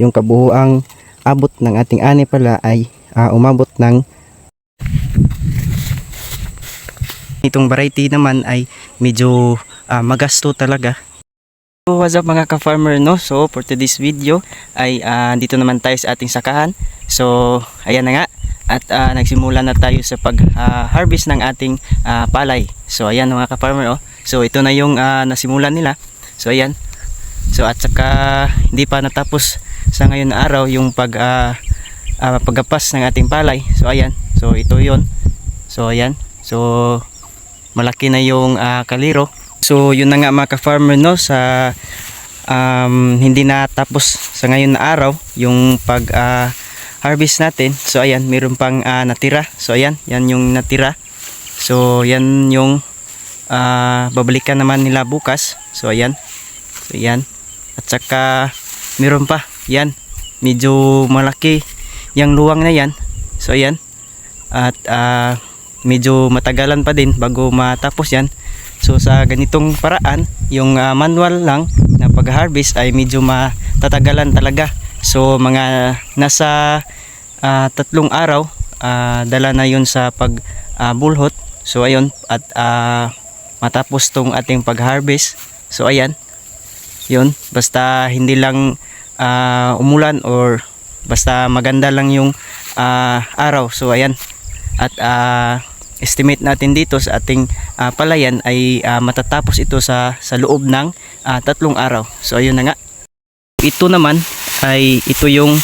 yung kabuuang abot ng ating ani pala ay umabot ng itong variety naman ay medyo magasto talaga. So what's up mga ka-farmer, no? So for today's video ay dito naman tayo sa ating sakahan. So ayan na nga at nagsimula na tayo sa pag-harvest ng ating palay. So ayan mga ka-farmer, oh. So ito na yung nasimulan nila. So ayan. So at saka hindi pa natapos sa ngayon na araw yung paggapas ng ating palay. So ayan. So ito yon. So ayan. So malaki na yung kaliro. So yun na nga mga ka-farmer, no, sa hindi na tapos sa ngayon na araw yung harvest natin. So ayan, mayroon pang natira. So ayan, yan yung natira. So yan yung babalikan naman nila bukas. So ayan. So ayan. At saka mayroon pa. Yan. Medyo malaki yung luwang na yan. So ayan. At medyo matagalan pa din bago matapos yan. So sa ganitong paraan, yung manual lang na pag-harvest ay medyo matatagalan talaga. So mga nasa 3 araw dala na yun sa pagbulhot. So ayun, at matapos tong ating pag-harvest. So ayan, yun, basta hindi lang umulan or basta maganda lang yung araw. So ayan, at estimate natin dito sa ating palayan ay matatapos ito sa loob ng 3 araw. So ayun na nga. Ito naman ay ito yung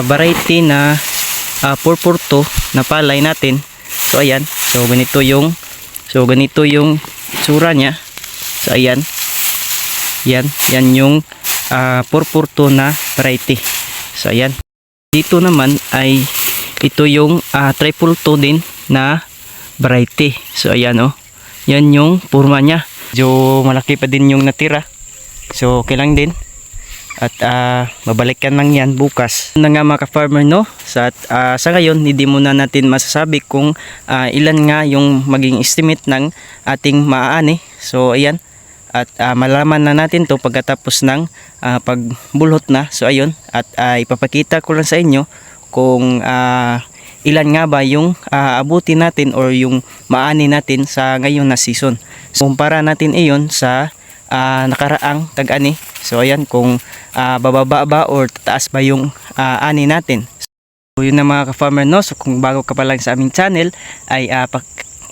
variety na 442 na palay natin. So ayan. So ganito yung tsura niya. So ayan. Yan yung 442 na variety. So ayan. Dito naman ay ito yung 322 din na variety. So ayan, oh. Yan yung forma niya. Medyo malaki pa din yung natira. So okay lang din. At babalikan lang yan bukas. Na nga mga ka-farmer, no? Sa ngayon hindi muna natin masasabi kung ilan nga yung maging estimate ng ating maaani. So ayan. At malaman na natin to pagkatapos ng pagbulhot na. So ayun. At ipapakita ko lang sa inyo kung ilan nga ba yung abutin natin or yung maani natin sa ngayon na season. So kumpara natin iyon sa nakaraang tag-ani. So ayan, kung bababa ba or tataas ba yung ani natin. So yun na mga ka-farmer, no. So kung bago ka pa lang sa aming channel ay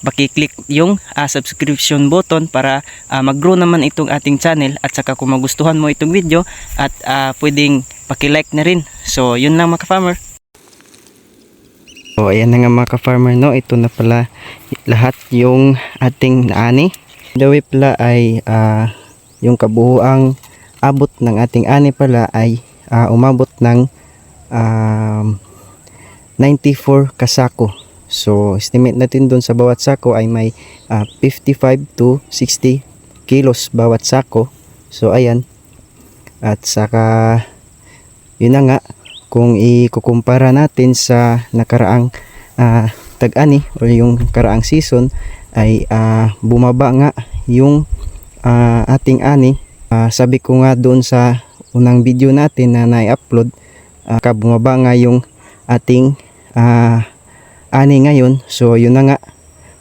paki-click yung subscription button para mag-grow naman itong ating channel. At saka kung magustuhan mo itong video at pwedeng paki-like na rin. So yun lang mga ka-farmer. So ayan na nga mga ka-farmer, no. Ito na pala lahat yung ating naani. The way pala ay yung kabuuang abot ng ating ani pala ay umabot ng 94 kasako. So estimate natin dun sa bawat sako ay may 55 to 60 kilos bawat sako. So ayan. At saka yun na nga, kung ikukumpara natin sa nakaraang tag-ani o yung karaang season ay bumaba nga yung ating ani. Sabi ko nga doon sa unang video natin na na-upload, bumaba nga yung ating ani ngayon. So yun na nga,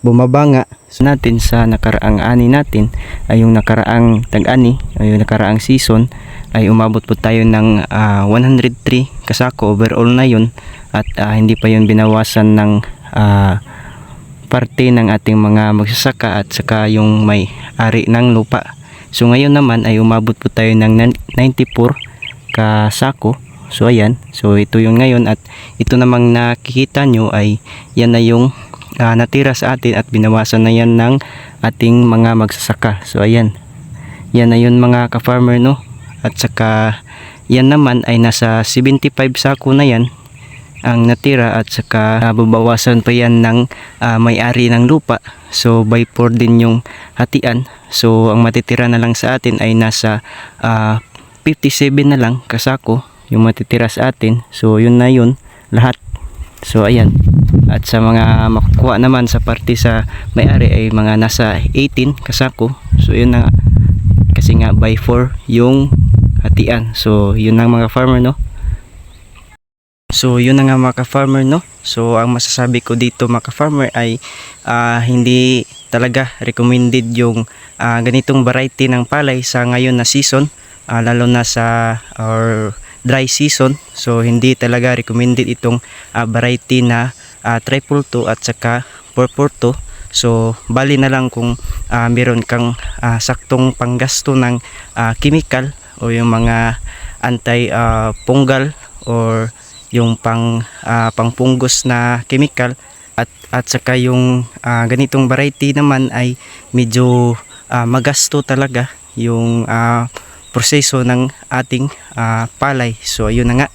bumaba nga. So natin sa nakaraang ani natin ay yung nakaraang tag-ani ay yung nakaraang season ay umabot po tayo ng 103 kasako overall na yun. At hindi pa yun binawasan ng parte ng ating mga magsasaka at saka yung may ari ng lupa. So ngayon naman ay umabot po tayo ng 94 kasako. So ayan, so ito yung ngayon at ito namang nakikita nyo ay yan na yung natira sa atin at binawasan na yan ng ating mga magsasaka. So ayan, yan na yun mga ka-farmer, no. At saka yan naman ay nasa 75 sako na yan ang natira at saka babawasan pa yan ng may-ari ng lupa. So by 4 din yung hatian. So ang matitira na lang sa atin ay nasa 57 na lang kasako yung matitira sa atin. So yun na yun lahat. So ayan. At sa mga makukuha naman sa parte sa may-ari ay mga nasa 18 kasako. So yun na, kasi nga by 4 yung hatian. So yun ang mga farmer, no. So yun na nga mga ka-farmer, no. So ang masasabi ko dito mga ka-farmer ay hindi talaga recommended yung ganitong variety ng palay sa ngayon na season, lalo na sa or dry season. So hindi talaga recommended itong variety na 222 at saka 442. So bali na lang kung meron kang saktong panggasto ng chemical o yung mga anti fungal or yung pangpunggos na chemical, at saka yung ganitong variety naman ay medyo magasto talaga yung proseso ng ating palay. So ayun na nga.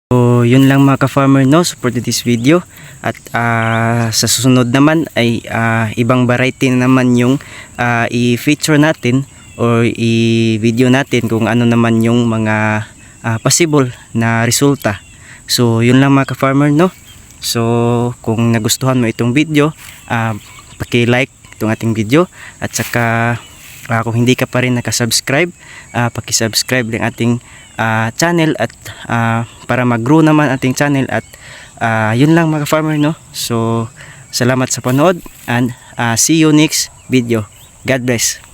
So yun lang mga ka-farmer, no, for this video. At sa susunod naman ay ibang variety na naman yung i-feature natin or i-video natin kung ano naman yung mga possible na resulta. So yun lang mga ka-farmer, no. So kung nagustuhan mo itong video, paki-like itong ating video, at saka kung hindi ka pa rin nakasubscribe, paki-subscribe ng ating channel at para mag-grow naman ating channel. At yun lang mga ka-farmer, no. So salamat sa panood and see you next video. God bless.